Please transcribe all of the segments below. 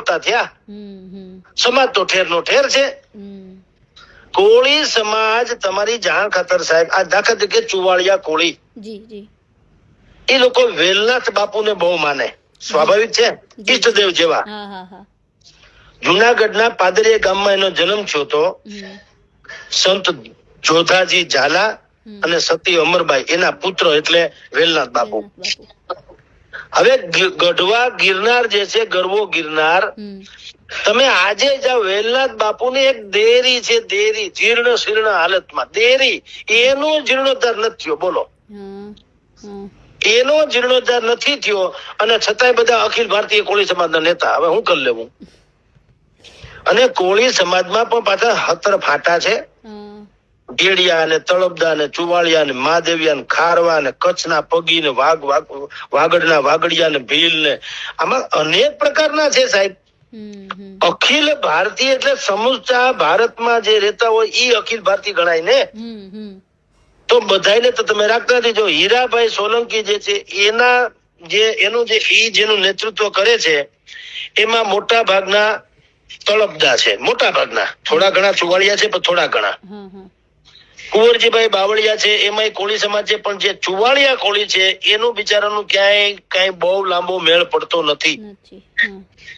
મોટા થયા. સમાજ તો ઠેર નો ઠેર છે. કોળી સમાજ તમારી જાણ ખાતર સાહેબ, આ દાખલા તરીકે ચુવાળિયા કોળી, એ લોકો વેલનાથ બાપુને બહુ માને, સ્વાભાવિક છે, ઈષ્ટદેવ જેવા. જુનાગઢના પાદરીયા ગામમાં એનો જન્મ થયો તો. સંત જોધાજી ઝાલા અને સતી અમરબાઈ એના પુત્ર એટલે વેલનાથ બાપુ. હવે ગઢવા ગિરનાર જે છે, ગરવો ગિરનાર, તમે આજે જાઓ, વેલનાથ બાપુની એક દેરી છે, દેરી જીર્ણ શીર્ણ હાલતમાં દેરી, એનો જીર્ણોદ્ધાર નથી થયો. બોલો, એનો જીર્ણોદ્ધાર નથી થયો, અને છતાંય બધા અખિલ ભારતીય કોળી સમાજના નેતા. હવે હું કરી લેવું? અને કોળી સમાજમાં પણ પાછા 17 ફાટા છે. ગેડિયા ને તળપદા ને ચુવાળિયા ને મહાદેવિયા ને ખારવા ને કચ્છના પગી ને વાગડના વાગડિયા ને ભીલ ને, આમાં અનેક પ્રકારના છે સાહેબ. અખિલ ભારતીય એટલે સમૂચા ભારતમાં જે રહેતા હોય ઈ અખિલ ભારતીય ગણાય ને. તો બધાને તો તમે રાખતા નથી. જો હીરાભાઈ સોલંકી જે છે, એનું જેનું નેતૃત્વ કરે છે, એમાં મોટા ભાગના તળપદા છે, મોટા ભાગના. થોડા ઘણા ચુવાળિયા છે, પણ થોડા ઘણા કુંવરજીભાઈ બાવળિયા છે, એમાં કોળી સમાજ છે. પણ જે ચુવાળિયા કોળી છે, એનું બિચારાનું ક્યાંય કઈ બહુ લાંબો મેળ પડતો નથી.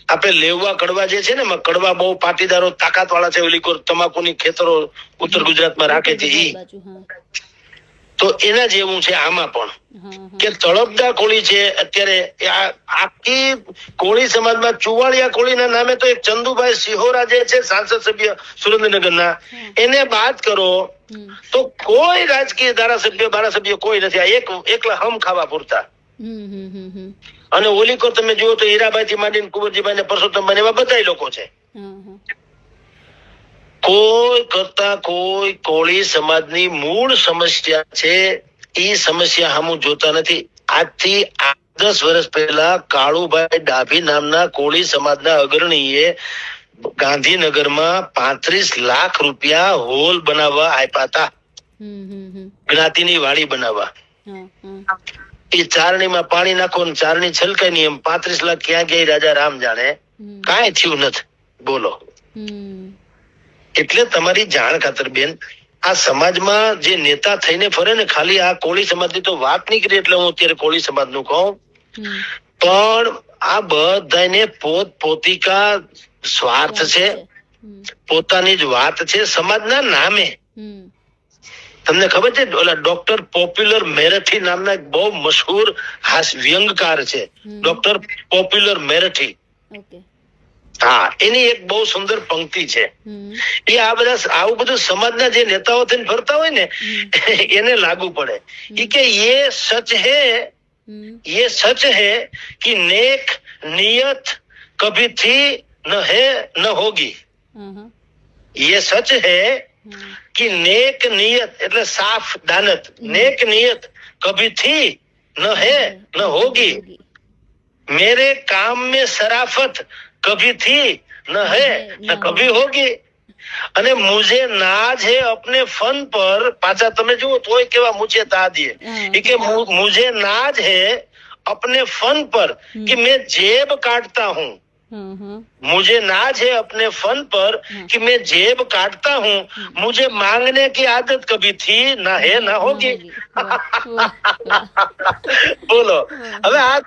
આપણે લેવા કડવા જે છે ને, કડવા બહુ પાટીદારો તાકાત વાળા છે. ઓલી તમાકુની ખેતરો ઉત્તર ગુજરાતમાં રાખે છે, ઈ તો એના જેવું છે આમાં પણ. કે તળપદા કોળી છે અત્યારે આખી કોળી સમાજમાં. ચુવાળિયા કોળીના નામે તો એક ચંદુભાઈ સિહોરા જે છે, સાંસદ સભ્ય સુરેન્દ્રનગરના, એને બાદ કરો તો કોઈ રાજકીય ધારાસભ્ય કોઈ નથી. આ એકલા હમ ખાવા પૂરતા. અને ઓલી કો તમે જુઓ તો હીરાભાઈ થી માંડીને કુંવરજીભાઈ ને પરસોત્તમભાઈ એવા બધા લોકો છે. કોઈ કરતા કોઈ કોળી સમાજની મૂળ સમસ્યા છે, એ સમસ્યા સામું જોતા નથી. આજથી 10 વર્ષ પહેલા કાળુભાઈ ડાભી નામના કોળી સમાજના અગ્રણીએ ગાંધીનગરમાં 35 લાખ રૂપિયા હોલ બનાવવા આપ્યા હતા, જ્ઞાતિની વાડી બનાવવા. એ ચારણીમાં પાણી નાખો ને ચારણી છલકાય નહીં, એમ 35 લાખ ક્યાં ગયા રાજા રામ જાણે. કાંઈ થયું નથી. બોલો. એટલે તમારી જાણ ખાતર બેન, આ સમાજમાં જે નેતા થઈને ફરે ને, ખાલી આ કોળી સમાજની તો વાત નીકળી એટલે હું અત્યારે કોળી સમાજ નું કહું, પણ આ બધાને પોત પોતિકા સ્વાર્થ છે, પોતાની જ વાત છે સમાજના નામે. તમને ખબર છે, ઓલા ડોક્ટર પોપ્યુલર મેરઠી નામના એક બહુ મશહૂર વ્યંગકાર છે, ડોક્ટર પોપ્યુલર મેરઠી. હા, એની એક બહુ સુંદર પંક્તિ છે. એ આવું બધું સમાજના જે નેતાઓ થઈને ફરતા હોય ને, એને લાગુ પડે. એ કે ये सच है कि नेक नियत कभी थी न है न होगी. ये सच है कि नेक नियत એટલે સાફ દાનત, नेक नियत कभी थी न है न होगी. मेरे काम में शराफत कभी थी न है न कभी होगी. અને મુझे नाज है अपने फन पर, પાછા તમે જુઓ તોય કેવા મુझे તા દે કે मुझे नाज है अपने फन पर कि मैं जेब काटता हूँ. मुझे नाज है अपने फन पर कि मैं जेब काटता हूँ. मुझे मांगने की आदत कभी थी ना है ना होगी. બોલો. હવે આ